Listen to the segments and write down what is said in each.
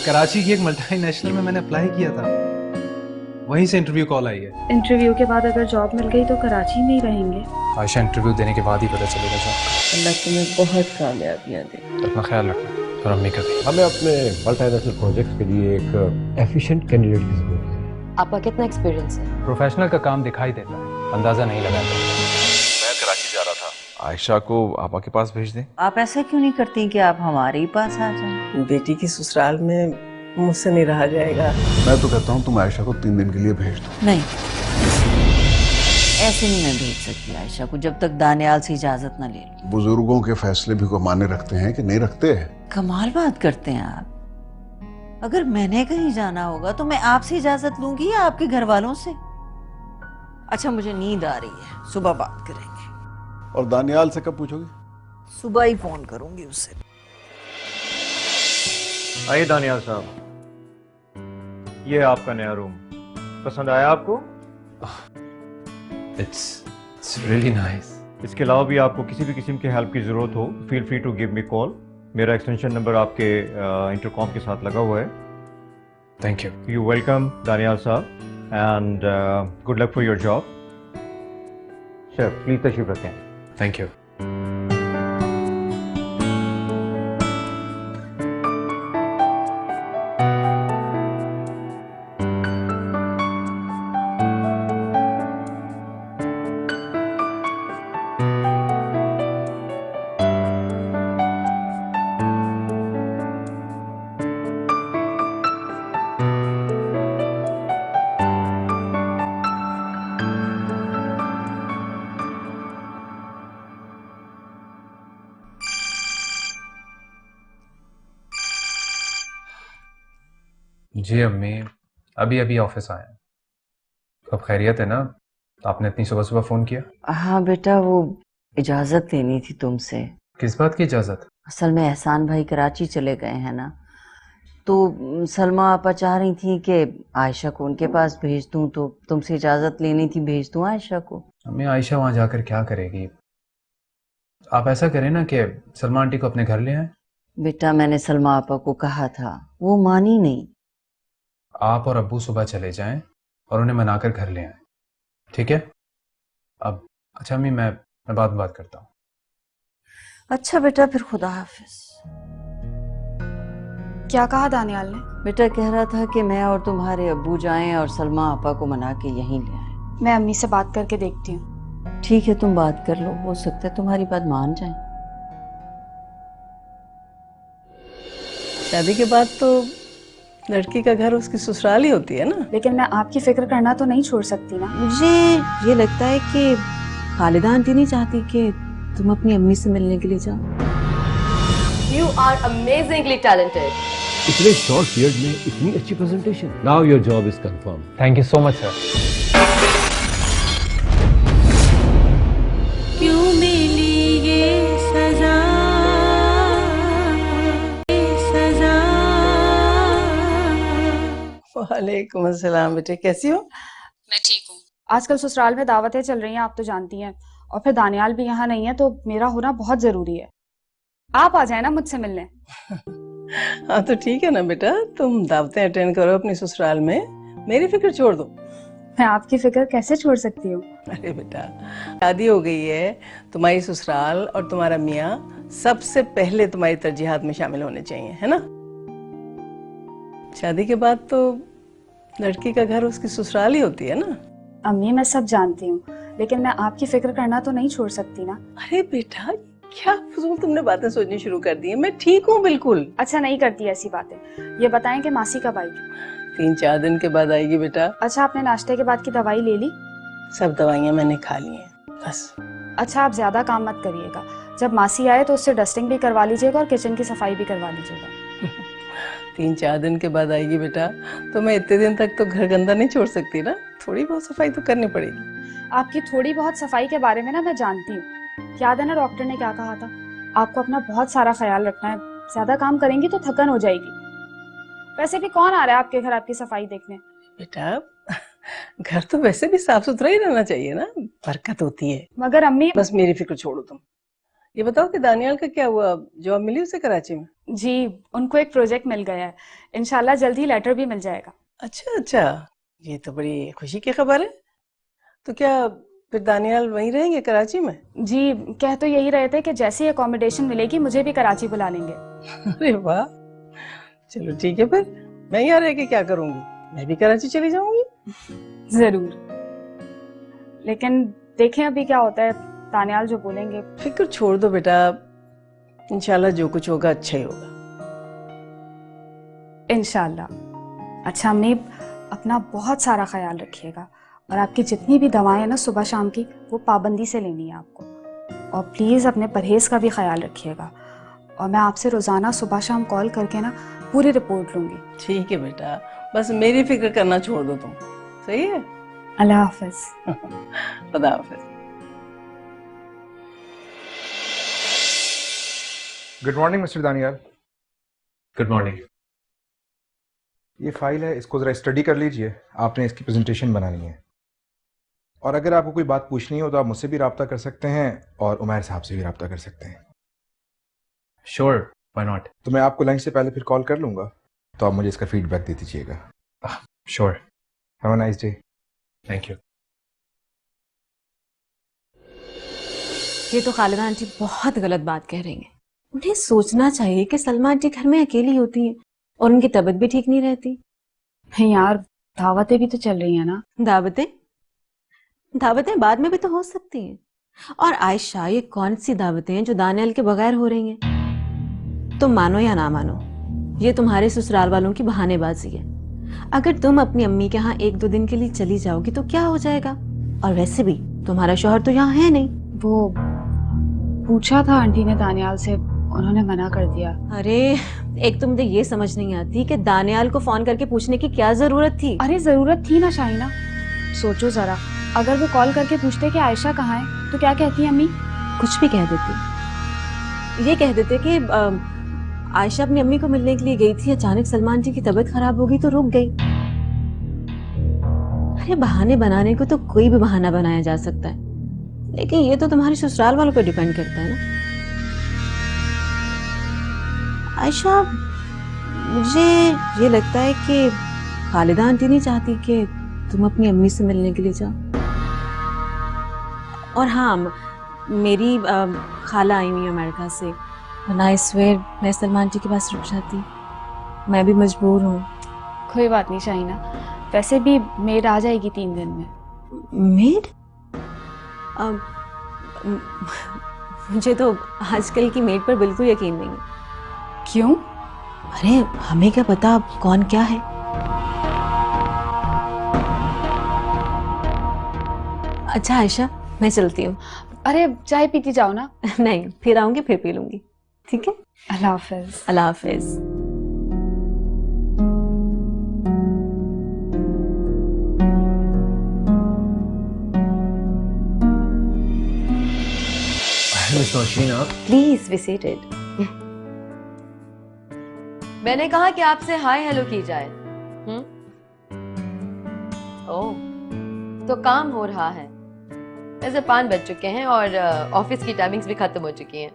कराची की एक मल्टीनेशनल में मैंने अप्लाई किया था, वहीं से इंटरव्यू कॉल आई है। इंटरव्यू के बाद अगर जॉब मिल गई तो कराची में ही रहेंगे। आयशा, इंटरव्यू देने के बाद ही पता चलेगा जॉब। अल्लाह तुम्हें बहुत कामयाबियां दे। अपना ख्याल रखना और अम्मी का भी। हमें अपने मल्टीनेशनल प्रोजेक्ट के लिए एक एफिशिएंट कैंडिडेट की जरूरत है। आपका कितना एक्सपीरियंस है? प्रोफेशनल का काम दिखाई देता है, अंदाजा नहीं लगाता। मैं कराची जा रहा था, आयशा को आपा के पास भेज दें। आप ऐसा क्यों नहीं करती कि आप हमारे ही पास आ जाएं? बेटी की ससुराल में मुझसे नहीं रहा जाएगा। मैं तो कहता हूँ तुम आयशा को 3 दिन के लिए भेज दो। नहीं, ऐसे नहीं मैं भेज सकती आयशा को जब तक दानियाल से इजाजत न ले लूं। बुजुर्गों के फैसले भी को माने रखते हैं कि नहीं रखते हैं? कमाल बात करते हैं आप। अगर मैंने कहीं जाना होगा तो मैं आपसे इजाजत लूंगी या आपके घर वालों से? अच्छा, मुझे नींद आ रही है, सुबह बात करेंगे। और दानियाल से कब पूछोगे? सुबह ही फोन करूंगी उससे। आइए दानियाल साहब, ये है आपका नया रूम। पसंद आया आपको? It's really nice. इसके अलावा भी आपको किसी भी किस्म की हेल्प की ज़रूरत हो, feel free to give me call. मेरा एक्सटेंशन नंबर आपके इंटरकॉम के साथ लगा हुआ है। Thank you. You welcome Daniyal साहब and good luck for your job. Sir please तशरीफ रखें। Thank you. जी अम्मी, अभी अभी ऑफिस आए। अब खैरियत है ना? आपने इतनी सुबह सुबह फोन किया? हाँ बेटा, वो इजाजत लेनी थी तुमसे। किस बात की इजाजत? असल में एहसान भाई कराची चले गए हैं ना, तो सलमा आपा चाह रही थी कि आयशा को उनके पास भेज दूं, तो तुमसे इजाजत लेनी थी, भेज दूं आयशा को। अम्मी, आयशा वहां जाकर क्या करेगी? आप ऐसा करें ना कि सलमा आंटी को अपने घर ले आए। बेटा, मैंने सलमा आपा को कहा था, वो मानी नहीं। आप और अब्बू सुबह चले जाएं और उन्हें मनाकर घर ले आए, ठीक है? अब अच्छा अम्मी, मैं बाद में बात करता हूँ। अच्छा बेटा, फिर खुदा हाफिज। क्या कहा दानियाल ने? बेटा कह रहा था कि मैं और तुम्हारे अब्बू जाएं और सलमा आपा को मना के यहीं ले आए। मैं अम्मी से बात करके देखती हूँ। ठीक है, तुम बात कर लो, हो सकता है तुम्हारी बात मान जाए। शादी के बाद तो लड़की का घर उसकी ससुराल ही होती है ना। लेकिन मैं आपकी फिक्र करना तो नहीं छोड़ सकती ना। मुझे ये लगता है कि खालिदा आंटी नहीं चाहती कि तुम अपनी अम्मी से मिलने के लिए जाओ। You are amazingly talented. इतने शॉर्ट पीरियड में इतनी अच्छी presentation. Now your job is confirm. Thank you so much sir. क्यों मिली ये सजा, सजा। वालेकुम अस्सलाम बेटे, कैसी हो? मैं ठीक हूँ। आजकल ससुराल में दावतें चल रही हैं, आप तो जानती हैं, और फिर दानियाल भी यहाँ नहीं है, तो मेरा होना बहुत जरूरी है। आप आ जाए ना मुझसे मिलने। हाँ तो ठीक है ना बेटा, तुम दावतें अटेंड करो अपनी ससुराल में, मेरी फिक्र छोड़ दो। मैं आपकी फिक्र कैसे छोड़ सकती हूँ? अरे बेटा, शादी हो गई है, तुम्हारी ससुराल और तुम्हारा मियाँ सबसे पहले तुम्हारी तरजीहात में शामिल होने चाहिए, है ना? शादी के बाद तो लड़की का घर उसकी ससुराल ही होती है ना। अम्मी, मैं सब जानती हूँ, लेकिन मैं आपकी फिक्र करना तो नहीं छोड़ सकती ना। अरे बेटा, क्या फजूल तुमने बातें सोचनी शुरू कर दी है। मैं ठीक हूँ बिल्कुल। अच्छा, नहीं करती ऐसी बातें। ये बताएं कि मासी कब आएगी? 3-4 दिन के बाद आएगी बेटा। अच्छा, आपने नाश्ते के बाद की दवाई ले ली? सब दवाइयाँ मैंने खा ली हैं, बस। अच्छा, आप ज्यादा काम मत करिएगा। जब मासी आए तो उससे डस्टिंग भी करवा लीजिएगा और किचन की सफाई भी करवा लीजिएगा। 3-4 दिन के बाद आएगी बेटा, तो मैं इतने दिन तक तो घर गंदा नहीं छोड़ सकती ना, थोड़ी बहुत सफाई तो करनी पड़ेगी। आपकी थोड़ी बहुत सफाई के बारे में ना मैं जानती हूँ। याद है ना डॉक्टर ने क्या कहा था? आपको अपना बहुत सारा ख्याल रखना है, ज्यादा काम करेंगी तो थकन हो जाएगी। वैसे भी कौन आ रहा है आपके घर आपकी सफाई देखने? बेटा, घर तो वैसे भी साफ सुथरा ही रहना चाहिए ना, बरकत होती है। मगर अम्मी, बस मेरी फिक्र छोड़ो तुम। ये बताओ कि दानियाल का क्या हुआ, जॉब मिली उसे कराची में? जी, उनको एक प्रोजेक्ट मिल गया है। इंशाल्लाह जल्द ही लेटर भी मिल जाएगा। अच्छा अच्छा, ये तो बड़ी खुशी की खबर है। तो क्या फिर दानियाल वहीं रहेंगे कराची में? जी, कह तो यही रहे थे कि जैसे ही अकोमोडेशन मिलेगी मुझे भी कराची बुला लेंगे। अरे वाह, चलो ठीक है फिर। मैं यहाँ रह के क्या करूंगी, मैं भी कराची चली जाऊंगी। जरूर, लेकिन देखें अभी क्या होता है, दानियाल जो बोलेंगे। फिक्र छोड़ दो बेटा, इंशाल्लाह जो कुछ होगा अच्छा ही होगा। इंशाल्लाह। अच्छा अम्मी, अपना बहुत सारा ख्याल रखिएगा और आपकी जितनी भी दवाएं हैं ना सुबह शाम की, वो पाबंदी से लेनी है आपको। और प्लीज़ अपने परहेज़ का भी ख्याल रखिएगा। और मैं आपसे रोज़ाना सुबह शाम कॉल करके ना पूरी रिपोर्ट लूँगी। ठीक है बेटा, बस मेरी फिक्र करना छोड़ दो तुम। सही है? अल्लाह हाफिज़। खुदा हाफिज़। Good morning mister Daniyal. Good morning. ये फाइल है, इसको ज़रा स्टडी कर लीजिए। आपने इसकी प्रेजेंटेशन बनानी है, और अगर आपको कोई बात पूछनी हो तो आप मुझसे भी रब्ता कर सकते हैं और उमैर साहब से भी रब्ता कर सकते हैं। Sure, why not. तो मैं आपको लंच से पहले फिर कॉल कर लूँगा, तो आप मुझे इसका फीडबैक दे दीजिएगा। Sure. Have a nice day. Thank you. ये तो खालिदा आंटी बहुत गलत बात कह रही हैं। उन्हें सोचना चाहिए कि सलमा आंटी घर में अकेली होती है और उनकी तबीयत भी ठीक नहीं रहती। नहीं यार, दावतें भी तो चल रही हैं ना। दावतें दावतें बाद में भी तो हो सकती हैं। और आयशा, ये कौन सी दावतें हैं जो दानियाल के बगैर हो रही हैं? तुम मानो या ना मानो, ये तुम्हारे ससुराल वालों की बहानेबाजी है। अगर तुम अपनी अम्मी के यहाँ 1-2 दिन के लिए चली जाओगी तो क्या हो जाएगा? और वैसे भी तुम्हारा शौहर तो यहाँ है नहीं। वो पूछा था आंटी ने दानियाल से, उन्होंने मना कर दिया। अरे, एक तो मुझे ये समझ नहीं आती कि दानियाल को फोन करके पूछने की क्या जरूरत थी। अरे जरूरत थी ना शाहिना, सोचो जरा, अगर वो कॉल करके पूछते कि आयशा कहाँ है तो क्या कहती अम्मी? कुछ भी कह देती। ये कह देते कि आयशा अपनी अम्मी को मिलने के लिए गई थी, अचानक सलमान जी की तबीयत खराब हो गई तो रुक गई। अरे बहाने बनाने को तो कोई भी बहाना बनाया जा सकता है, लेकिन ये तो तुम्हारे ससुराल वालों पर डिपेंड करता है ना। आयशा, मुझे ये लगता है कि खालिदा आंटी नहीं चाहती कि तुम अपनी अम्मी से मिलने के लिए जाओ। और हाँ, मेरी खाला आई हुई है अमेरिका से, वरना इस वेर मैं सलमान जी के पास रुक जाती। मैं भी मजबूर हूँ। कोई बात नहीं शाहिना, वैसे भी मेड आ जाएगी 3 दिन में। मेड? मुझे तो आजकल की मेड पर बिल्कुल यकीन नहीं है। क्यों? अरे हमें क्या पता अब कौन क्या है। अच्छा आयशा, मैं चलती हूँ। अरे चाय पीती जाओ ना। नहीं, फिर आऊंगी, फिर पी लूंगी। ठीक है, अल्लाह हाफिज। अल्लाह हाफिज। मिस नौशीन, आप प्लीज बी सीटेड। मैंने कहा कि आपसे हाय हेलो की जाए। ओह, तो काम हो रहा है। वैसे 5 बज चुके हैं और ऑफिस की टाइमिंग्स भी खत्म हो चुकी हैं।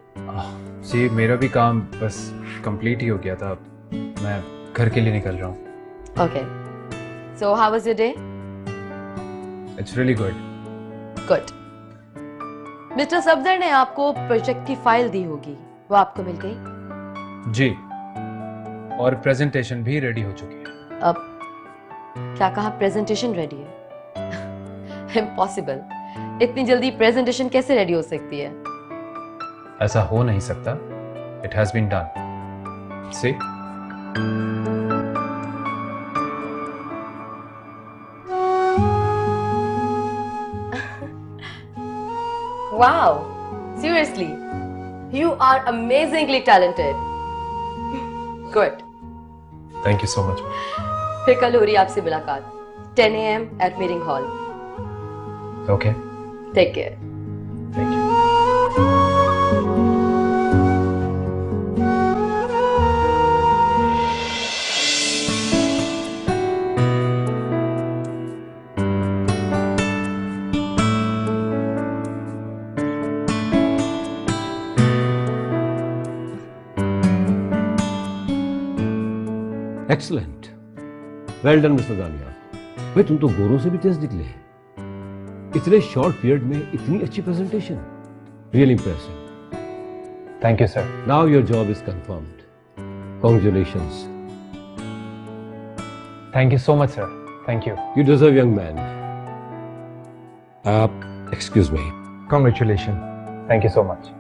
जी, मेरा भी काम बस कंप्लीट ही हो गया था, मैं घर के लिए निकल रहा हूँ। Okay, so how was your day? It's really good. Good. Mister Safdar ने आपको प्रोजेक्ट की फाइल दी होगी, वो आपको मिल गई? जी, और प्रेजेंटेशन भी रेडी हो चुकी है। अब क्या कहा? प्रेजेंटेशन रेडी है? इम्पॉसिबल। इतनी जल्दी प्रेजेंटेशन कैसे रेडी हो सकती है? ऐसा हो नहीं सकता। It has been done. See, Wow, seriously, you are amazingly talented. Good. Thank you so much. फिर कल हो रही है आपसे मुलाकात 10 AM at meeting hall. Okay, Take care. Thank you. Excellent, well done mister Daniyal. भाई तुम तो गोरों से भी तेज निकले। इतने शॉर्ट पीरियड में इतनी अच्छी presentation, really impressive. Thank you sir. Now your job is confirmed. Congratulations. Thank you so much sir, thank you. You deserve young man. आप excuse me. Congratulation. Thank you so much.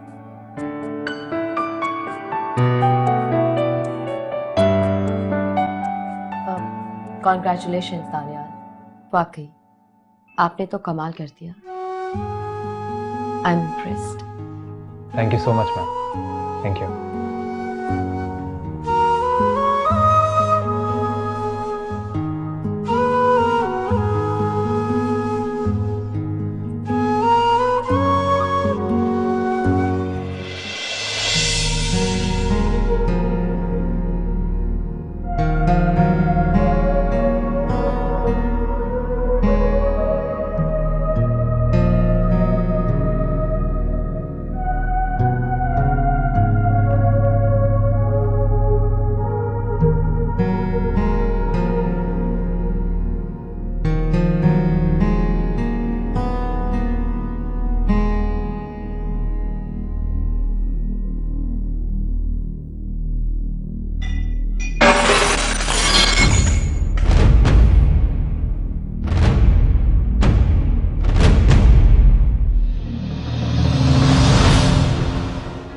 Congratulation Daniyal, वाकई आपने तो कमाल कर दिया। I am impressed. Thank you so much ma'am, thank you.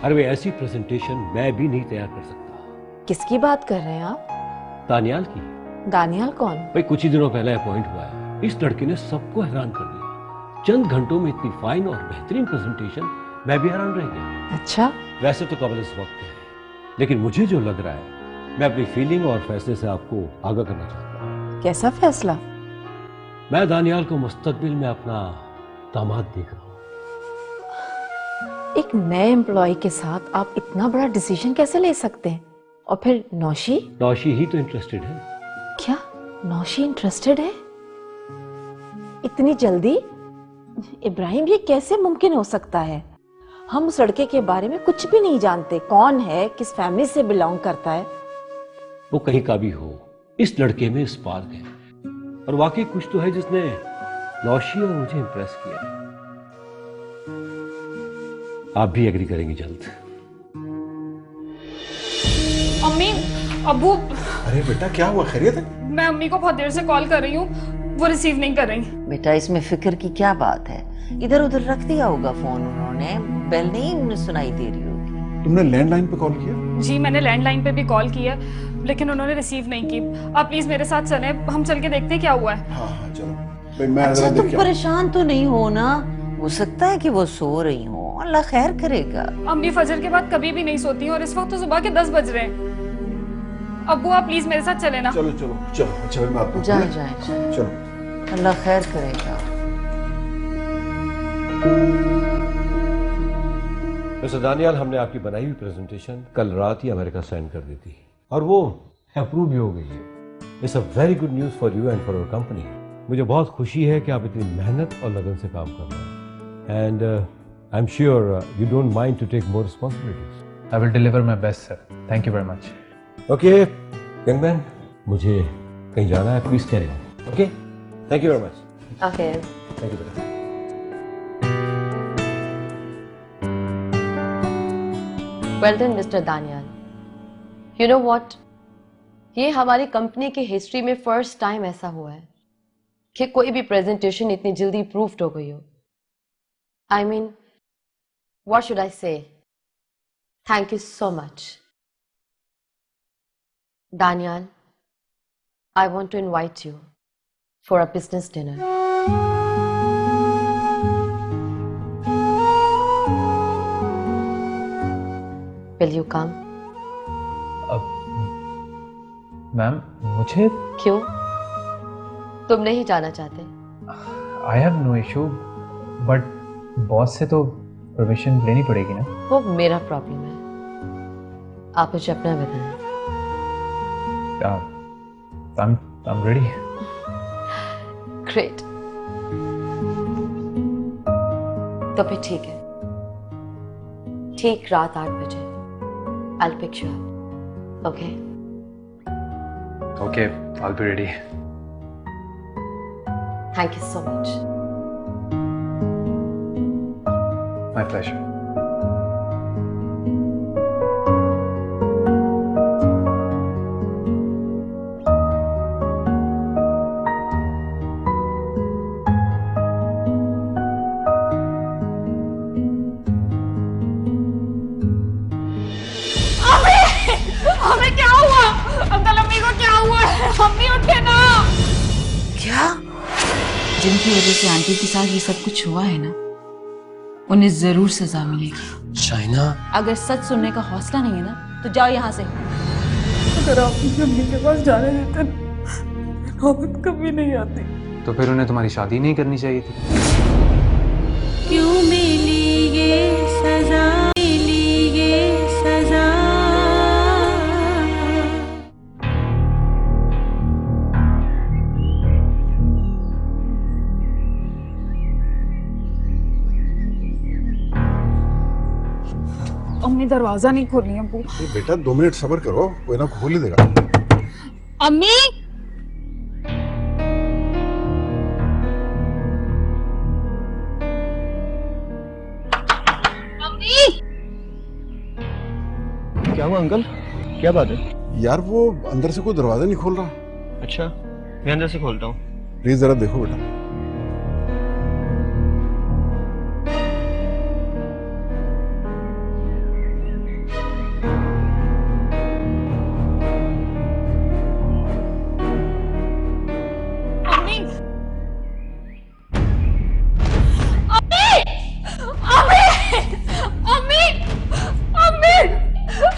अरे भाई ऐसी प्रेजेंटेशन मैं भी नहीं तैयार कर सकता। किसकी बात कर रहे हैं आप? दानियाल की। दानियाल कौन? भाई कुछ ही दिनों पहले अपॉइंट हुआ है। इस लड़के ने सबको हैरान कर दिया। चंद घंटों में इतनी फाइन और बेहतरीन प्रेजेंटेशन, मैं भी हैरान रह गया। अच्छा, वैसे तो कबल इस वक्त है, लेकिन मुझे जो लग रहा है, मैं अपनी फीलिंग और फैसले से आपको आगाह करना चाहता हूँ। कैसा फैसला? मैं दानियाल को मुस्तकबिल में अपना दामाद देख रहा हूँ। एक नए एम्प्लॉय के साथ आप इतना बड़ा डिसीजन कैसे ले सकते हैं? और फिर नौशी? नौशी ही तो इंटरेस्टेड है। क्या नौशी इंटरेस्टेड है? इतनी जल्दी? इब्राहिम, ये कैसे मुमकिन हो सकता है? हम उस लड़के के बारे में कुछ भी नहीं जानते। कौन है, किस फैमिली से बिलोंग करता है? वो कहीं का भी हो, इस लड़के में स्पार्क है, और वाकई कुछ तो है जिसने नौशी और मुझे इंप्रेस किया है। आप भी एग्री करेंगे जल्द। अम्मी, अब्बू। अरे बेटा क्या हुआ, खैरियत है? मैं अम्मी को बहुत देर से कॉल कर रही हूँ, वो रिसीव नहीं कर रही। बेटा इसमें फिक्र की क्या बात है? इधर उधर रख दिया होगा फोन उन्होंने, बेल नहीं सुनाई दे रही होगी। तुमने लैंडलाइन पे कॉल किया? जी मैंने लैंडलाइन पे भी कॉल की है, लेकिन उन्होंने रिसीव नहीं की। आप प्लीज मेरे साथ चलें, हम चल के देखते हैं क्या हुआ है। हाँ हाँ चलो। भाई मैं अच्छा जरा तुम देख के आता परेशान तो नहीं हो ना? हो सकता है कि वो सो रही हो, अल्लाह खैर करेगा। अम्मी फजर के बाद कभी भी नहीं सोती हैं और इस वक्त तो सुबह के 10 बज रहे हैं। अब्बू आप प्लीज मेरे साथ चले ना। चलो चलो चलो। अच्छा मैं आपको जाए जाए चलो। अल्लाह खैर करेगा। मिस्टर दानियाल, हमने आपकी बनाई हुई प्रेजेंटेशन कल रात ही अमेरिका सेंड कर दी थी, और वो अप्रूव भी हो गई है। It's a very good news for you and for our company. मुझे बहुत खुशी है कि आप इतनी मेहनत और लगन से काम कर रहे हैं, and I am sure you don't mind to take more responsibilities. I will deliver my best sir, thank you very much. Okay young man, मुझे कहीं जाना है, please carry on. Okay, thank you very much. Okay, thank you बेटा। Well done mister Daniyal. You know what, ये हमारी company की history में first time ऐसा हुआ है कि कोई भी प्रेजेंटेशन इतनी जल्दी प्रूव्ड हो गई हो। I mean, what should I say? Thank you so much Daniel, I want to invite you for a business dinner. Will you come? Ma'am मुझे, क्यों? तुम नहीं जाना चाहते? I have no issue, but boss से तो परमिशन लेनी पड़ेगी ना। वो मेरा प्रॉब्लम है, आप मुझे अपना बताएं। I'm ready. Great. तो फिर ठीक है, ठीक रात 8 बजे I'll pick you up. Okay? Okay, I'll be ready. Thank you so much. My pleasure. हमें क्या हुआ? अंकल अम्मी को क्या हुआ है? अम्मी उठे ना। क्या? जिनकी वजह से आंटी के साथ ये सब कुछ हुआ है ना, उन्हें जरूर सजा मिलेगी। शाइना, अगर सच सुनने का हौसला नहीं है ना, तो जाओ यहाँ से। अगर आप मुझे अम्मी के पास जाने देते ना, नौबत कभी नहीं आती। तो फिर उन्हें तुम्हारी शादी नहीं करनी चाहिए थी। क्यों मिली ये सजा, मिली ये सजा। अम्मी दरवाजा नहीं खोल रही अब्बू। बेटा 2 मिनट सब्र करो, कोई ना खोल ही देगा। अम्मी क्या हुआ अंकल? क्या बात है? यार वो अंदर से कोई दरवाजा नहीं खोल रहा। अच्छा, मैं अंदर से खोलता हूँ। प्लीज जरा देखो बेटा।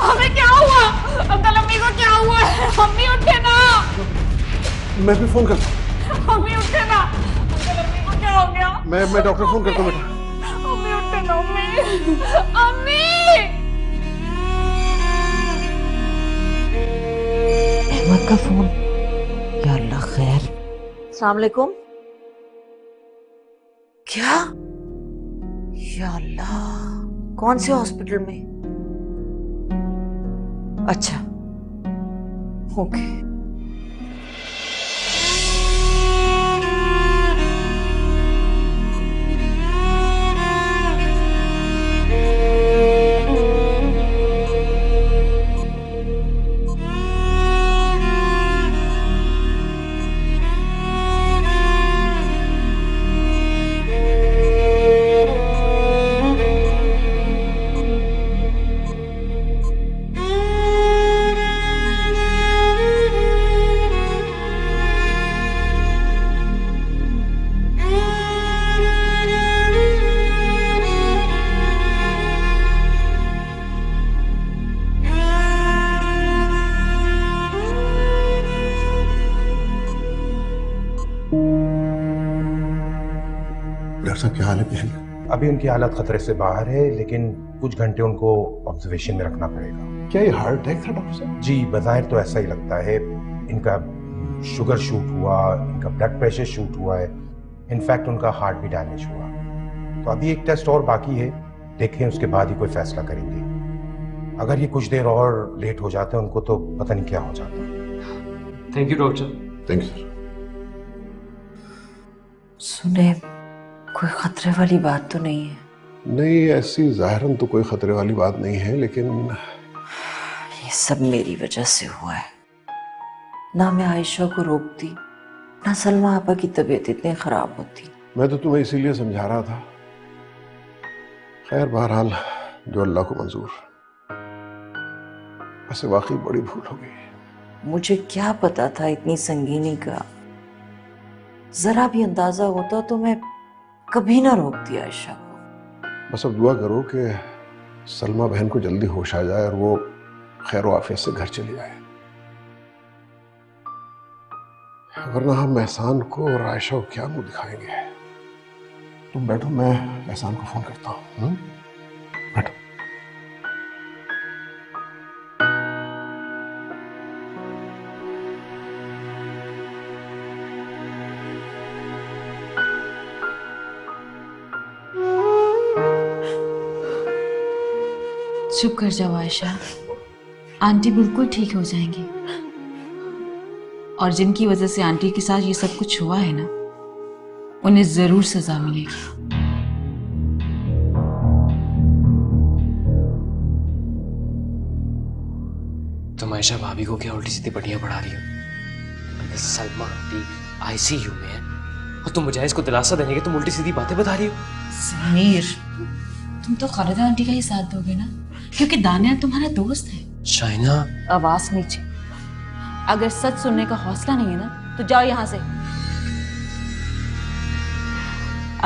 हमें क्या हुआ? अंकल अम्मी को क्या हुआ है? अम्मी उठे ना। मैं भी फोन करता हूँ। अम्मी उठे ना। अंकल अम्मी को क्या हो गया? मैं डॉक्टर फोन करता हूँ बेटा। अम्मी उठे ना। अम्मी अहमद का फोन। या अल्लाह खैर। अस्सलाम वालेकुम। क्या? या अल्लाह, कौन से हॉस्पिटल में? अच्छा, ओके। डॉक्टर साहब क्या हाल है पेशेंट का? अभी उनकी हालत खतरे से बाहर है, लेकिन कुछ घंटे उनको ऑब्जर्वेशन में रखना पड़ेगा। क्या ये हार्ट अटैक था डॉक्टर साहब? जी, बज़ाहिर तो ऐसा ही लगता है। इनका शुगर शूट हुआ, इनका ब्लड प्रेशर शूट हुआ है, इनफैक्ट उनका हार्ट भी डैमेज हुआ। तो अभी एक टेस्ट और बाकी है, देखें उसके बाद ही कोई फैसला करेंगे। अगर ये कुछ देर और लेट हो जाते हैं उनको तो पता नहीं क्या हो जाता। Thank you doctor. Thank you sir. सुने, कोई खतरे वाली बात तो नहीं है? नहीं, ऐसी जाहिरन तो कोई खतरे वाली बात नहीं है, लेकिन ये सब मेरी वजह से हुआ है। ना मैं आयशा को रोकती, ना सलमा आपा की तबीयत इतनी खराब होती। मैं तो तुम्हें इसीलिए समझा रहा था। खैर, बहरहाल जो अल्लाह को मंजूर। वैसे वाकई बड़ी भूल हो गई। मुझे क्या पता था इतनी संगीनी का। जरा भी अंदाजा होता तो मैं कभी ना रोकती आयशा को। बस अब दुआ करो कि सलमा बहन को जल्दी होश आ जाए और वो खैर व आफियत से घर चली जाए, वरना हम एहसान को और आयशा को क्या मुंह दिखाएंगे। तुम बैठो, मैं एहसान को फोन करता हूँ। बैठो। चुप कर जाओ आयशा, आंटी बिल्कुल ठीक हो जाएंगी। और जिनकी वजह से आंटी के साथ ये सब कुछ हुआ है ना, उन्हें जरूर सजा मिलेगी। तुम आयशा भाभी को क्या उल्टी सीधी पट्टियां पढ़ा रही हो? सलमा आंटी आईसीयू में है और तुम मुझे इसको दिलासा देने के तुम उल्टी सीधी बातें बता रही हो। समीर, तुम तो खालिदा आंटी का ही साथ दोगे ना, क्योंकि दानियाल तुम्हारा दोस्त है। शाइना, आवाज नीचे। अगर सच सुनने का हौसला नहीं है ना तो जाओ यहाँ से।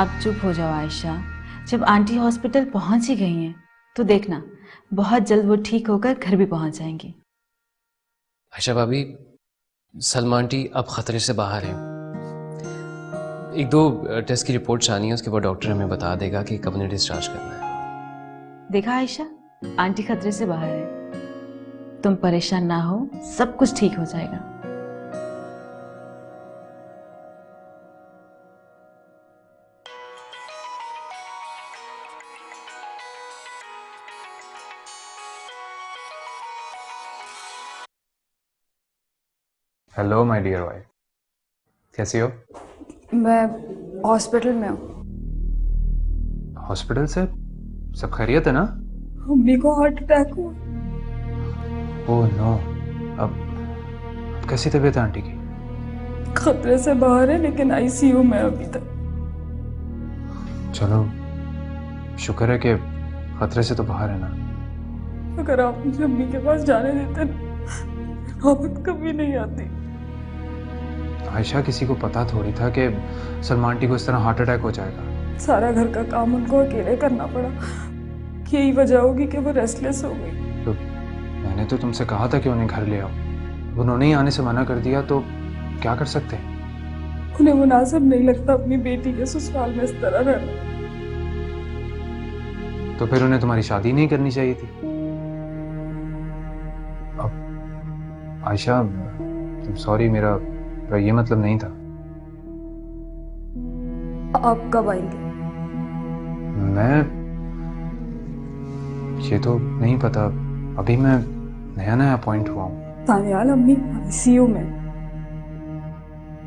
अब चुप हो जाओ आयशा। जब आंटी हॉस्पिटल पहुंच ही गई हैं तो देखना बहुत जल्द वो ठीक होकर घर भी पहुंच जाएंगी। आयशा भाभी, सलमा आंटी अब खतरे से बाहर है। 1-2 टेस्ट की रिपोर्ट्स आनी है, उसके बाद डॉक्टर हमें बता देगा कि कब उन्हें डिस्चार्ज करना है। देखा आयशा, आंटी खतरे से बाहर है। तुम परेशान ना हो, सब कुछ ठीक हो जाएगा। हेलो माय डियर वाइफ, कैसी हो? मैं हॉस्पिटल में हूँ। हॉस्पिटल से? सब खैरियत है ना? मम्मी को हार्ट अटैक हुआ। ओह नो, अब कैसी तबीयत है आंटी की? खतरे से बाहर है लेकिन आईसीयू में अभी तक। चलो शुक्र है कि खतरे से तो बाहर है ना। अगर आप मुझे अम्मी के पास जाने देते ना, नौबत कभी नहीं आती। आयशा, किसी को पता थोड़ी था कि सलमा आंटी को इस तरह हार्ट अटैक हो जाएगा। सारा घर का काम उनको अकेले करना पड़ा। यही वजह होगी कि वो रेस्टलेस हो गई। तो मैंने तो तुमसे कहा था कि उन्हें घर ले आओ, उन्होंने ही आने से मना कर दिया, तो क्या कर सकते हैं? उन्हें मुनासिब नहीं लगता अपनी बेटी के ससुराल में इस तरह रहना। तो फिर उन्हें तुम्हारी शादी नहीं करनी चाहिए थी। अब आयशा, सॉरी, मेरा ये मतलब नहीं था। आप कब आएंगे? मैं ये तो नहीं पता, अभी मैं नया नया अपॉइंट हुआ हूँ। दानियाल, अम्मी आईसीयू में।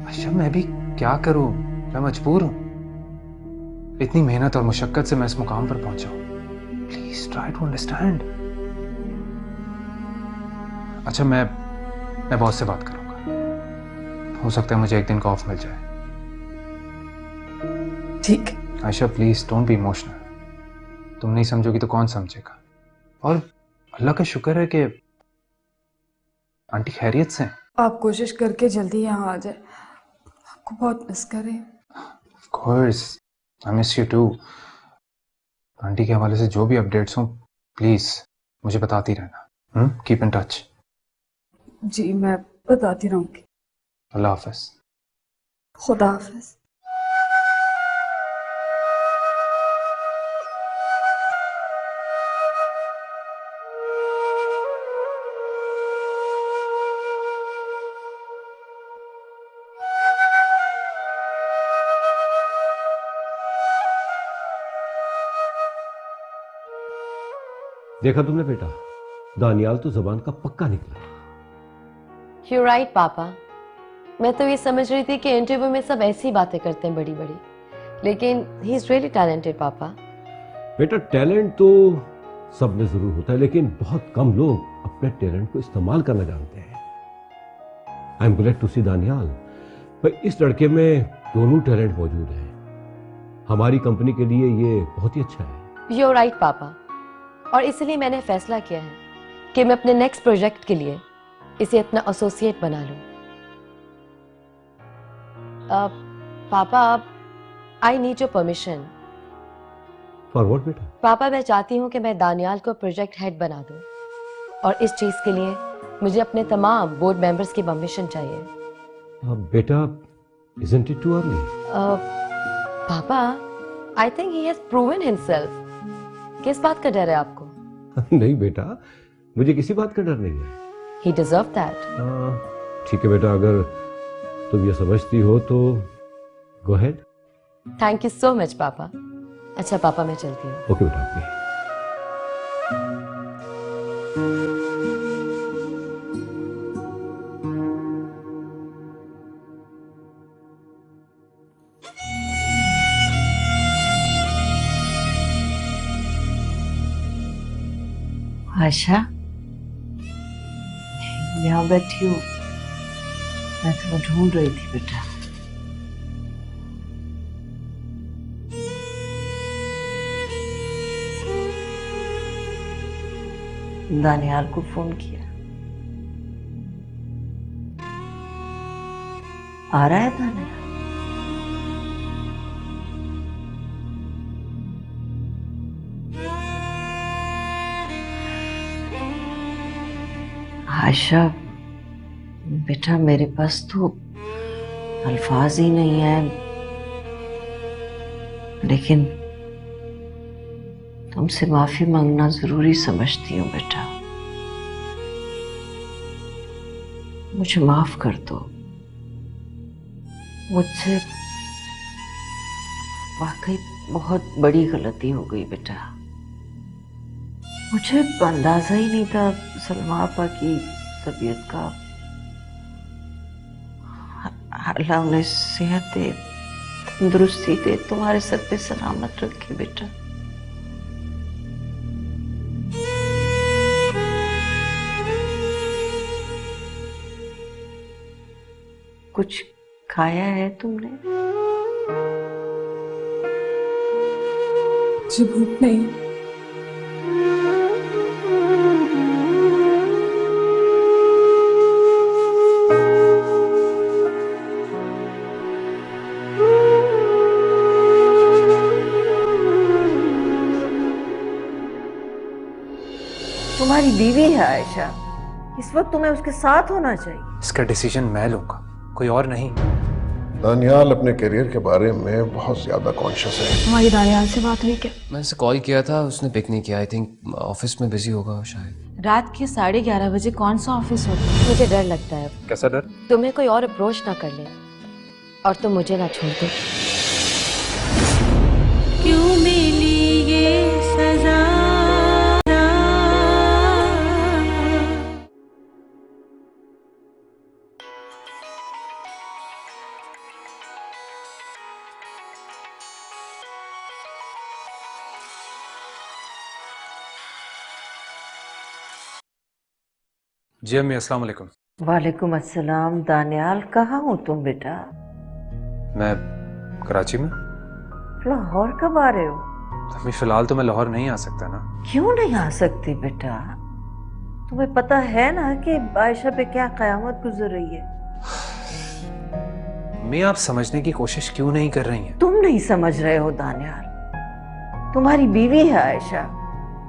अच्छा, मैं भी क्या करूँ, मैं मजबूर हूँ। इतनी मेहनत और मुशक्कत से मैं इस मुकाम पर पहुंचा हूँ। Please try to understand. अच्छा, मैं बॉस से बात करूंगा, हो सकता है मुझे एक दिन का ऑफ मिल जाए। ठीक। Ayesha please don't be emotional, तुम नहीं समझोगी तो कौन समझेगा। और अल्लाह का शुक्र है कि आंटी खैरियत से हैं। आप कोशिश करके जल्दी यहाँ आ जाए, आपको बहुत मिस कर रहे हैं। Of course, I miss you too. Aunty के हवाले से जो भी अपडेट्स हों प्लीज मुझे बताती रहना। Keep in touch. जी, मैं बताती रहूंगी। अल्लाह हाफिज। खुदा हाफिज। देखा तुमने बेटा, दानियाल तो जबान का पक्का निकला। You're right, पापा। मैं तो ये समझ रही थी कि इंटरव्यू में सब ऐसी बातें करते हैं बड़ी बड़ी, लेकिन ही इज रियली टैलेंटेड पापा। बेटा, टैलेंट तो सब में जरूर होता है, लेकिन बहुत कम लोग अपने टैलेंट को इस्तेमाल करना जानते हैं। आई एम ग्लैड टू सी दानियाल, पर इस लड़के में दोनों टैलेंट मौजूद हैं। हमारी कंपनी के लिए ये बहुत ही अच्छा है। You're right, पापा। और इसलिए मैंने फैसला किया है कि मैं अपने नेक्स्ट प्रोजेक्ट के लिए इसे अपना एसोसिएट बना लूं। पापा, I need your permission. For what बेटा? पापा, मैं चाहती हूं कि मैं दानियाल को प्रोजेक्ट हेड बना दूं, और इस चीज के लिए मुझे अपने तमाम बोर्ड मेंबर्स की परमिशन चाहिए। बेटा, isn't it too early? पापा, I think he has proven himself. किस बात का डर है आपको? नहीं बेटा, मुझे किसी बात का डर नहीं है। He deserved that. ठीक है बेटा, अगर तुम ये समझती हो तो go ahead. Thank you so much पापा। अच्छा पापा, मैं चलती हूँ। ओके बेटा, ओके। आयशा, यहाँ बैठी हूँ। मैं तुम्हें ढूंढ रही थी बेटा। दानियाल को फोन किया, आ रहा है दानियाल? आयशा बेटा, मेरे पास तो अल्फाज ही नहीं है, लेकिन तुमसे माफी मांगना जरूरी समझती हूँ बेटा। मुझे माफ कर दो। मुझसे वाकई बहुत बड़ी गलती हो गई बेटा। मुझे अंदाजा ही नहीं था सलमा आपा की तबीयत का। अल्लाह उन्हें सेहत दे, तंदुरुस्ती दे, तुम्हारे सर पे सलामत रखे बेटा। कुछ खाया है तुमने? मुझे भूख नहीं। तुम्हारी बीवी है आयशा, इस वक्त तुम्हें उसके साथ होना चाहिए। इसका डिसीजन मैं लूंगा, कोई और नहीं। दानियाल अपने करियर के बारे में बहुत ज्यादा कॉन्शियस है। तुम्हारी दानियाल से बात हुई क्या? मैंने उसे कॉल किया था, उसने पिक नहीं किया। आई थिंक ऑफिस में बिजी होगा शायद। रात के 11:30 बजे कौन सा ऑफिस होता है? मुझे डर लगता है कैसा डर? तुम्हें कोई और अप्रोच ना कर ले और तुम मुझे ना छोड़ दो। क्यों मिली ये सजा। जी अम्मी, अस्सलाम वालेकुम। वालेकुम अस्सलाम। दानियाल, कहाँ हो तुम बेटा? मैं कराची में। लाहौर कब आ रहे हो? अम्मी फिलहाल तो मैं लाहौर नहीं आ सकता ना। क्यों नहीं आ सकती बेटा? तुम्हें पता है ना कि आयशा पे क्या कयामत गुजर रही है। अम्मी आप समझने की कोशिश क्यों नहीं कर रही हैं? तुम नहीं समझ रहे हो दानियाल। तुम्हारी बीवी है आयशा,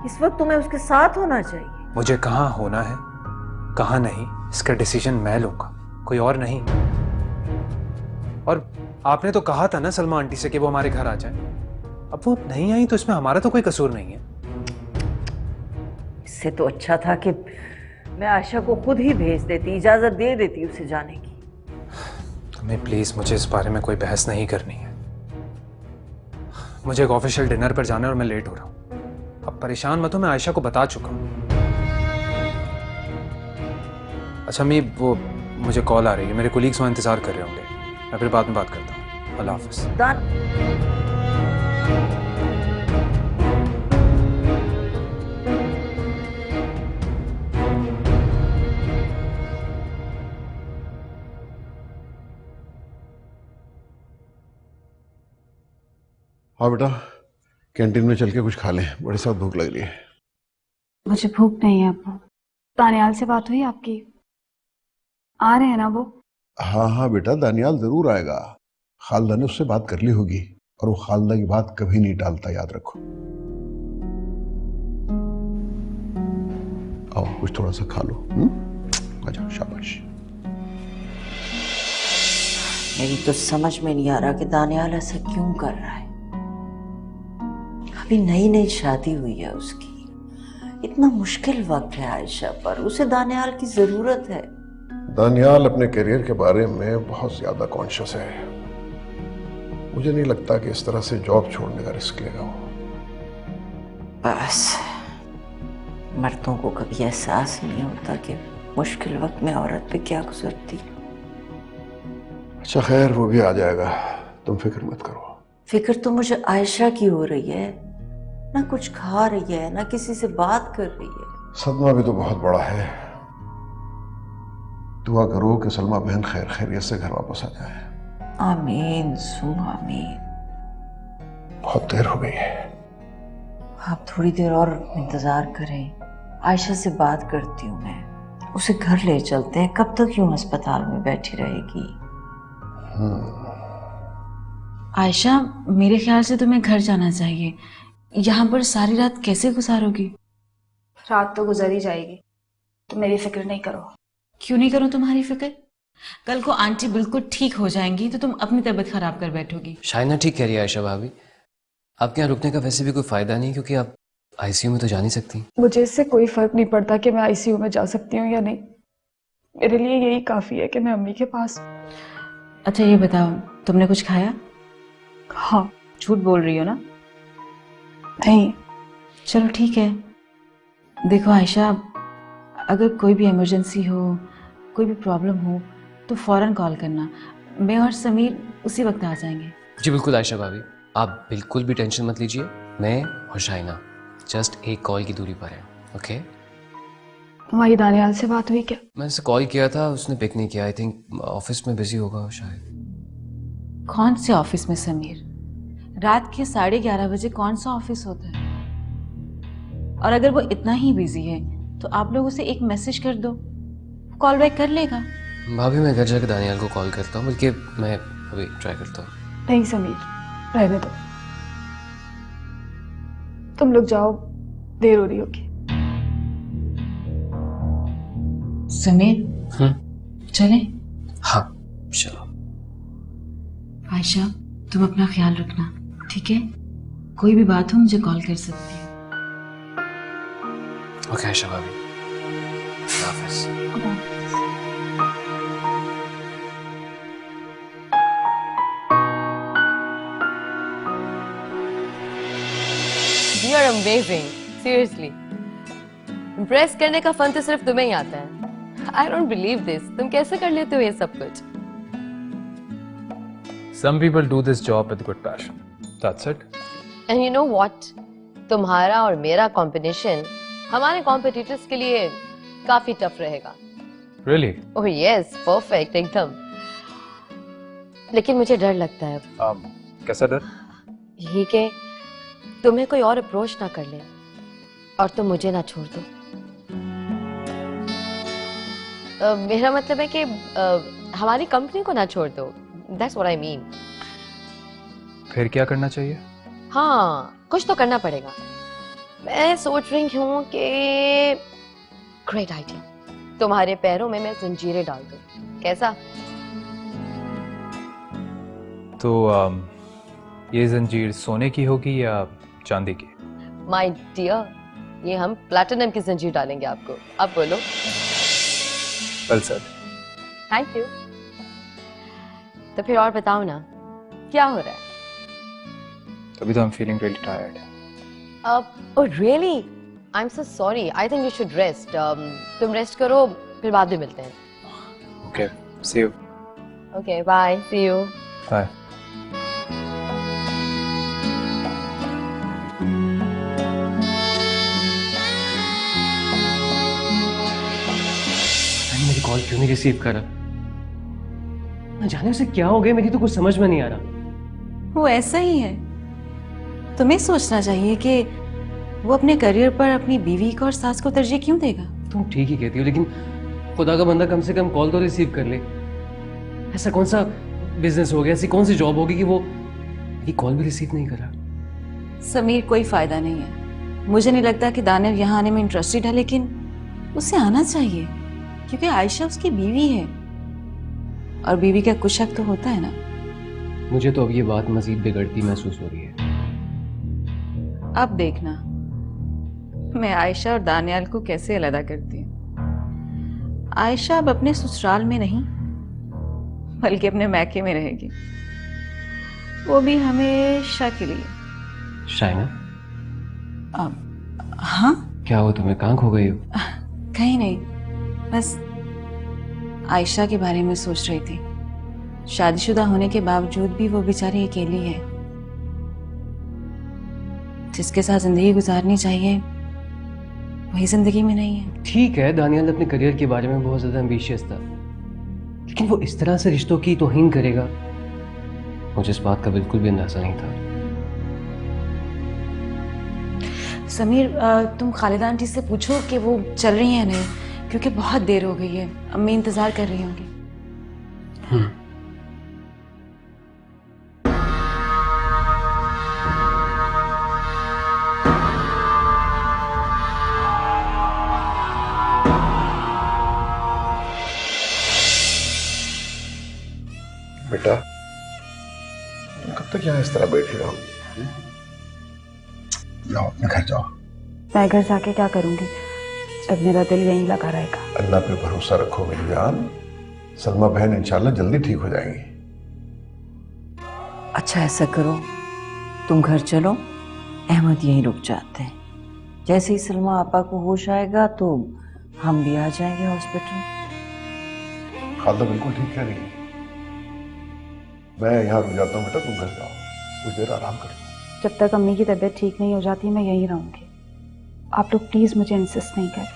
इस वक्त तुम्हें उसके साथ होना चाहिए। मुझे कहाँ होना है कहाँ नहीं, इसका डिसीजन मैं लूंगा, कोई और नहीं। और आपने तो कहा था ना सलमा आंटी से कि वो हमारे घर आ जाए। अब वो नहीं आई तो इसमें हमारा तो कोई कसूर नहीं है। इससे तो अच्छा था कि मैं आयशा को खुद ही भेज देती, इजाजत दे देती उसे जाने की। तुम्हें प्लीज मुझे इस बारे में कोई बहस नहीं करनी है। मुझे एक ऑफिशियल डिनर पर जाना है और मैं लेट हो रहा हूँ। अब परेशान मत हो, मैं आयशा को बता चुका हूँ। अच्छा अम्मी, वो मुझे कॉल आ रही है, मेरे कोलीग्स वहाँ इंतजार कर रहे होंगे। मैं फिर बाद में बात करता हूँ। अल्लाह हाफिज़। हाँ बेटा, कैंटीन में चल के कुछ खा लें, बड़ी सख्त भूख लग रही है। मुझे भूख नहीं है अब्बू। दानियाल से बात हुई आपकी? आ रहे हैं ना वो? हाँ हाँ बेटा, दानियाल जरूर आएगा। खालदा ने उससे बात कर ली होगी, और वो खालदा की बात कभी नहीं टालता, याद रखो। आओ कुछ थोड़ा सा खा लो। आ जाओ, शाबाश। मेरी तो समझ में नहीं आ रहा कि दानियाल ऐसा क्यों कर रहा है। अभी नई नई शादी हुई है उसकी, इतना मुश्किल वक्त है आयशा पर, उसे दानियाल की जरूरत है। दानियाल अपने करियर के बारे में बहुत ज्यादा कॉन्शियस है। मुझे नहीं लगता कि इस तरह से जॉब छोड़ने का रिस्क लेगा वो। बस मर्दों को कभी एहसास नहीं होता कि मुश्किल वक्त में औरत पे क्या गुजरती। अच्छा खैर, वो भी आ जाएगा, तुम फिक्र मत करो। फिक्र तो मुझे आयशा की हो रही है, ना कुछ खा रही है ना किसी से बात कर रही है। सदमा भी तो बहुत बड़ा है। दुआ करो कि सलमा बहन खैर खैरियत से घर वापस आ जाए। आमीन सुबह आमीन। बहुत देर हो गई है। आप थोड़ी देर और इंतजार करें, आयशा से बात करती हूँ मैं, उसे घर ले चलते हैं। कब तक यूं अस्पताल में बैठी रहेगी? आयशा, मेरे ख्याल से तुम्हें घर जाना चाहिए। यहाँ पर सारी रात कैसे गुजारोगी? रात तो गुजर ही जाएगी, तो मेरी फिक्र नहीं करो। क्यों नहीं करूँ तुम्हारी फिक्र? कल को आंटी बिल्कुल ठीक हो जाएंगी तो तुम अपनी तबीयत खराब कर बैठोगी। शाइना ठीक कह रही है आयशा भाभी, आपके यहाँ रुकने का वैसे भी कोई फायदा नहीं, क्योंकि आप आईसीयू में तो जा नहीं सकती। मुझे इससे कोई फर्क नहीं पड़ता कि मैं आईसीयू में जा सकती हूँ या नहीं। मेरे लिए यही काफी है कि मैं अम्मी के पास। अच्छा ये बताओ, तुमने कुछ खाया? हाँ। झूठ बोल रही हो ना? नहीं। चलो ठीक है। देखो आयशा, अगर कोई भी इमरजेंसी हो, कोई भी प्रॉब्लम हो तो फौरन कॉल करना। मैं और समीर उसी वक्त आ जाएंगे। जी बिल्कुल आयशा भाभी, आप बिल्कुल भी टेंशन मत लीजिए। मैं और शाइना जस्ट एक कॉल की दूरी पर है। ओके? तुम्हारी दानियाल से बात हुई क्या? मैंने उसे कॉल किया था, उसने पिक नहीं किया। आई थिंक ऑफिस में बिजी होगा शायद। कौन से ऑफिस में समीर? रात के 11:30 बजे कौन सा ऑफिस होता है? और अगर वो इतना ही बिजी है तो आप लोग उसे एक मैसेज कर दो, कॉल बैक कर लेगा। भाभी मैं घर जाकर दानियाल को कॉल करता हूँ, बल्कि मैं अभी ट्राई करता हूँ। नहीं समीर, रहने दो, तुम लोग जाओ, देर हो रही होगी। समीर चले? हाँ चलो। आयशा तुम अपना ख्याल रखना, ठीक है? कोई भी बात हो मुझे कॉल कर सकती है। ओके आयशा भाभी, खुदा हाफिज़। You are amazing, seriously. Impress करने का फन तो सिर्फ तुम्हें ही आता है। I don't believe this. तुम कैसे कर लेते हो ये सब कुछ? Some people do this job with good passion. That's it. And you know what? तुम्हारा और मेरा कॉम्बिनेशन हमारे कॉम्पिटिटर्स के लिए काफी टफ रहेगा। Really? Oh yes, perfect एकदम। लेकिन मुझे डर लगता है। कैसा डर? यही कि तुम्हें कोई और अप्रोच ना कर ले और तुम मुझे ना छोड़ दो। मेरा मतलब है कि हमारी कंपनी को ना छोड़ दो। That's what I mean. फिर क्या करना चाहिए? हाँ, कुछ तो करना पड़ेगा। मैं सोच रही हूँ कि ग्रेट आइडिया, तुम्हारे पैरों में मैं जंजीरें डाल दूँ। कैसा? तो ये जंजीर सोने की होगी या चांदी की? माय डियर, ये हम प्लैटिनम की जंजीर डालेंगे आपको। अब बोलो। Well said. Thank you. तो फिर और बताओ ना, क्या हो रहा है? तभी तो I'm feeling really tired. Oh really? I'm so sorry. I think you should rest. तुम रेस्ट करो, फिर बाद में मिलते हैं। Okay, see you. Okay, bye. See you. Bye. मेरी कॉल क्यों नहीं रिसीव कर रहा? न जाने उसे क्या हो गया, मेरी तो कुछ समझ में नहीं आ रहा। वो ऐसा ही है। तुम्हें सोचना चाहिए कि वो अपने करियर पर अपनी बीवी को और सास को तरजीह क्यों देगा। तुम ठीक ही कहती हो, लेकिन खुदा का बंदा कम से कम कॉल तो रिसीव कर ले। ऐसा कौन सा बिजनेस हो गया, ऐसी कौन सी जॉब होगी कि वो मेरी कॉल भी रिसीव नहीं कर रहा? समीर, कोई फायदा नहीं है। मुझे नहीं लगता कि दानियल यहाँ आने में इंटरेस्टेड है, लेकिन उसे आना चाहिए क्योंकि आयशा उसकी बीवी है और बीवी का कुछ हक तो होता है ना। मुझे तो अब ये बात मजीद बिगड़ती महसूस हो रही है। अब देखना मैं आयशा और दानियाल को कैसे अलग करती हूँ। आयशा अब अपने ससुराल में नहीं बल्कि अपने मैके में रहेगी, वो भी हमेशा के लिए। शाइना, हाँ क्या हो तुम्हें, कहाँ खो गई हो? कहीं नहीं, बस आयशा के बारे में सोच रही थी। शादीशुदा होने के बावजूद भी वो बेचारी अकेली है। जिसके साथ जिंदगी गुजारनी चाहिए वही जिंदगी में नहीं है। ठीक है, दानियाल अपने करियर के बारे में बहुत ज़्यादा एम्बिशियस था, लेकिन वो इस तरह से रिश्तों की तौहीन करेगा, मुझे इस बात का बिल्कुल भी अंदाजा नहीं था। समीर, तुम खालिदा आंटी से पूछो कि वो चल रही हैं नहीं, क्योंकि बहुत देर हो गई है, अम्मी इंतजार कर रही होंगी। बेटा, तुम कब तक यहाँ इस तरह बैठे रहोगे? जाओ अपने घर जाओ। मैं घर जाके क्या करूंगी जब मेरा दिल यहीं लगा रहेगा। अल्लाह पे भरोसा रखो मेरी जान, सलमा बहन इंशाल्लाह जल्दी ठीक हो जाएंगी। अच्छा ऐसा करो, तुम घर चलो, अहमद यहीं रुक जाते हैं। जैसे ही सलमा आपा को होश आएगा तो हम भी आ जाएंगे हॉस्पिटल। खालदा बिल्कुल ठीक कह रही है, मैं यहाँ रुक जाता हूँ बेटा, तुम घर जाओ, कुछ देर आराम कर लो। जब तक अम्मी की तबीयत ठीक नहीं हो जाती मैं यहीं रहूंगी। आप लोग प्लीज मुझे इंसिस्ट नहीं करें।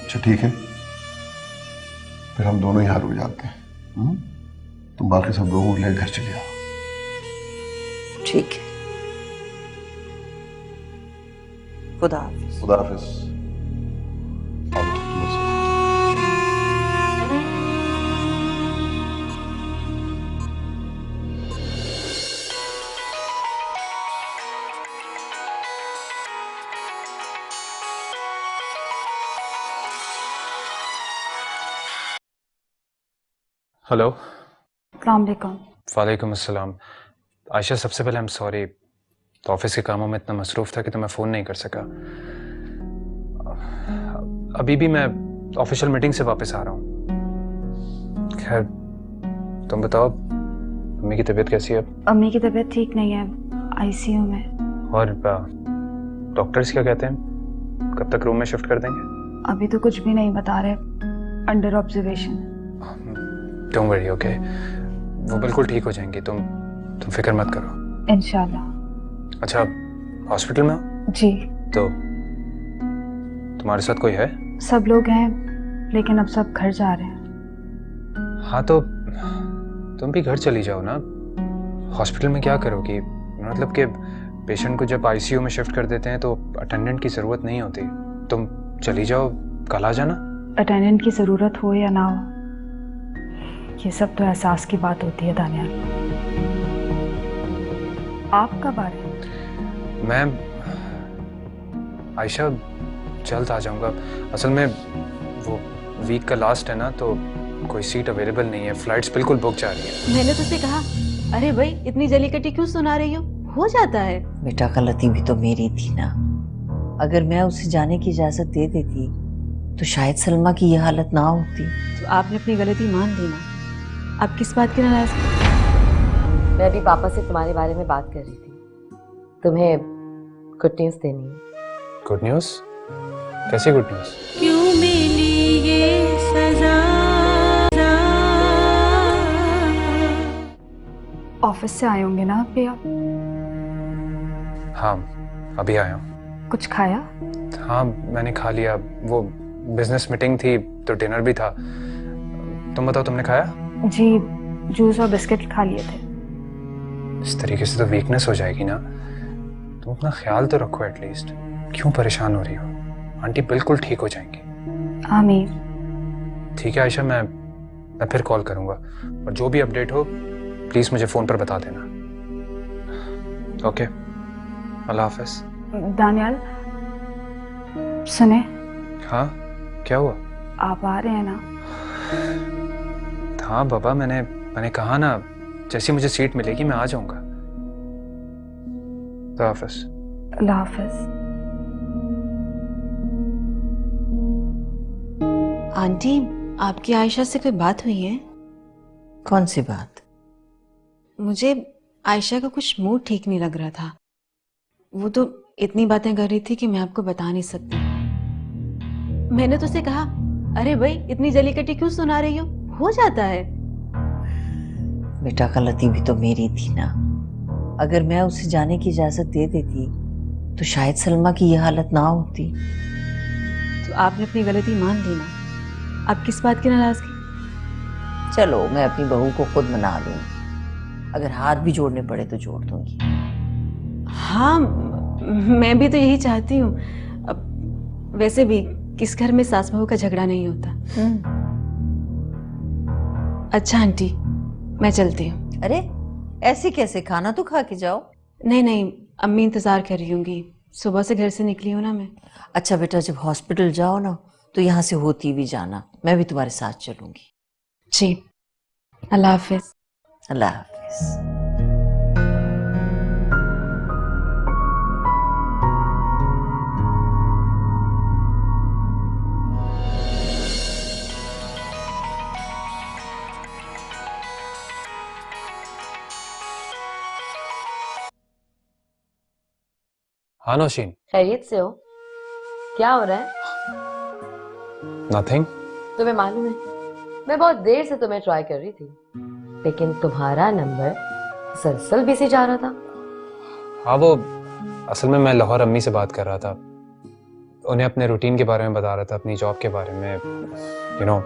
अच्छा ठीक है, फिर हम दोनों यहाँ रुक जाते हैं। तुम बाकी सब लोगों को ले घर चले आओ। ठीक है, खुदा हाफिज। खुदा हाफिज। हेलो। अस्सलाम वालेकुम। वालेकुम अस्सलाम। आयशा, सबसे पहले आई एम सॉरी, तो ऑफिस के कामों में इतना मसरूफ़ था कि तो मैं फ़ोन नहीं कर सका। अभी भी मैं ऑफिशियल मीटिंग से वापस आ रहा हूँ। खैर तुम बताओ, अम्मी की तबीयत कैसी है? अम्मी की तबीयत ठीक नहीं है, आईसीयू में। और डॉक्टर्स क्या कहते हैं, कब तक रूम में शिफ्ट कर देंगे? अभी तो कुछ भी नहीं बता रहे, under observation. Don't worry, okay, वो बिल्कुल ठीक हो जाएंगी, तुम फिक्र मत करो। इंशाल्लाह। अच्छा, हॉस्पिटल में हो? जी। तो तुम्हारे साथ कोई है? सब लोग हैं, लेकिन अब सब घर जा रहे हैं। हाँ तो तुम भी घर चली जाओ ना, हॉस्पिटल में क्या करोगी? मतलब कि पेशेंट को जब आईसीयू में शिफ्ट कर देते हैं तो अटेंडेंट की ज़रूरत नहीं होती। तुम चली जाओ, कल आ जाना। अटेंडेंट की ज़रूरत हो या ना हो, ये सब तो एहसास की बात होती है दानियाल। आप कब आ रहे हैं? मैं आयशा जल्द आ जाऊंगा। असल में वो वीक का लास्ट है ना, तो कोई सीट अवेलेबल नहीं है, फ्लाइट्स बिल्कुल बुक जा रही है। मैंने तुझसे कहा, अरे भाई इतनी जली कटी क्यों सुना रही हो जाता है। बेटा, गलती भी तो मेरी थी ना, अगर मैं उसे जाने की इजाजत दे देती तो शायद सलमा की यह हालत ना होती। तो आपने अपनी गलती मान ली ना, आप किस बात की नाराज? मैं भी पापा से तुम्हारे बारे में बात कर रही थी, तुम्हें गुड न्यूज़ देनी है। Good news? कैसी गुड न्यूज़? क्यों मिली ये सजा? ऑफिस से आए होंगे ना अभी आप? हाँ, अभी आया हूँ। कुछ खाया? हाँ, मैंने खा लिया, वो बिजनेस मीटिंग थी तो डिनर भी था। तुम बताओ, तुमने खाया? जी, जूस और बिस्किट खा लिए थे। इस तरीके से तो वीकनेस हो जाएगी ना, तुम अपना ख्याल तो रखो एटलीस्ट। क्यों परेशान हो रही हो? आंटी बिल्कुल ठीक हो जाएंगी। आमीन। ठीक है आयशा, मैं फिर कॉल करूंगा, और जो भी अपडेट हो प्लीज मुझे फोन पर बता देना। ओके, अल्लाह हाफिज। दानियाल सुने। हाँ, क्या हुआ? आप आ रहे हैं ना? हाँ बाबा, मैंने कहा ना, जैसी मुझे सीट मिलेगी मैं आ जाऊंगा। अल्लाह हाफिज। अल्लाह हाफिज। आंटी, आपकी आयशा से कोई बात हुई है? कौन सी बात? मुझे आयशा का कुछ मूड ठीक नहीं लग रहा था। वो तो इतनी बातें कर रही थी कि मैं आपको बता नहीं सकती। मैंने तो उसे कहा, अरे भाई इतनी जली कटी क्यों सुना रही हो जाता है। बेटा, गलती भी तो मेरी थी ना, अगर मैं उसे जाने की इजाजत दे देती तो शायद सलमा की यह हालत ना होती। तो आपने अपनी गलती मान ली ना, अब किस बात की नाराजगी? चलो मैं अपनी बहू को खुद मना लूंगी, अगर हाथ भी जोड़ने पड़े तो जोड़ दूंगी। हाँ, मैं भी तो यही चाहती हूँ। अब वैसे भी किस घर में सास बहू का झगड़ा नहीं होता। अच्छा आंटी, मैं चलती हूँ। अरे ऐसे कैसे, खाना तो खा के जाओ। नहीं नहीं, अम्मी इंतजार कर रही होंगी, सुबह से घर से निकली हूँ ना मैं। अच्छा बेटा, जब हॉस्पिटल जाओ ना तो यहाँ से होती भी जाना, मैं भी तुम्हारे साथ चलूंगी। जी, अल्लाह हाफिज। अल्लाह हाफिज। हाँ नौशीन। खैरियत से हो? क्या हो रहा है? नथिंग। तुम्हें मालूम है, मैं बहुत देर से तुम्हें ट्राई कर रही थी, लेकिन तुम्हारा नंबर सरसल बिजी जा रहा था। हाँ वो असल में मैं लाहौर अम्मी से बात कर रहा था, उन्हें अपने रूटीन के बारे में बता रहा था, अपनी जॉब के बारे में, यू नो।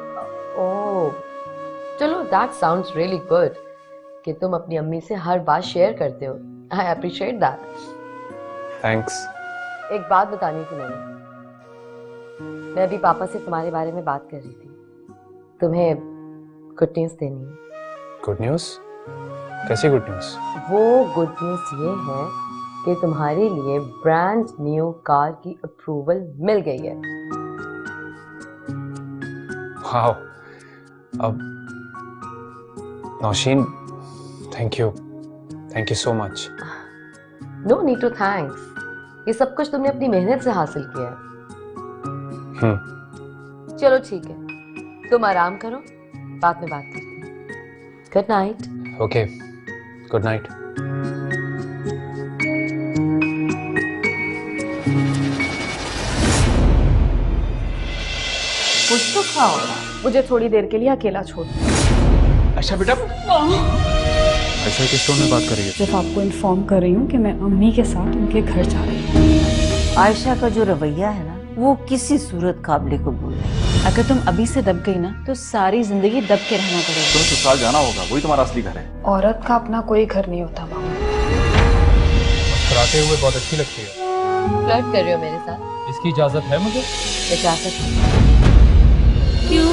ओह चलो, दैट साउंड्स रियली गुड कि तुम अपनी अम्मी से हर बात शेयर करते हो। I appreciate that. थैंक्स। एक बात बतानी थी मैंने, मैं अभी पापा से तुम्हारे बारे में बात कर रही थी, तुम्हें गुड न्यूज देनी है। Good news? कैसी गुड न्यूज़? वो गुड न्यूज ये है कि तुम्हारे लिए ब्रांड न्यू कार की अप्रूवल मिल गई है। वाओ। अब Nausheen, thank you so much. No need to thanks, ये सब कुछ तुमने अपनी मेहनत से हासिल किया है। चलो ठीक है, तुम आराम करो, बाद में बात करते हैं। Good night. Okay, good night. कुछ तो खाओ ना। मुझे थोड़ी देर के लिए अकेला छोड़। अच्छा बेटा, आयशा किस टोन में बात कर रही है? सिर्फ आपको इन्फॉर्म कर रही हूँ कि मैं अम्मी के साथ उनके घर जा रही हूँ। आयशा का जो रवैया है ना, वो किसी सूरत काबिल कबूल नहीं। अगर तुम अभी से दब गई ना तो सारी जिंदगी दब के रहना पड़ेगा। तुम्हें ससुराल जाना होगा, वही तुम्हारा असली घर है। औरत का अपना कोई घर नहीं होता मामा। मुस्कुराते हुए बहुत अच्छी लगती है। फ्लर्ट कर रहे हो मेरे साथ? इसकी इजाजत है मुझे? इजाजत। क्यों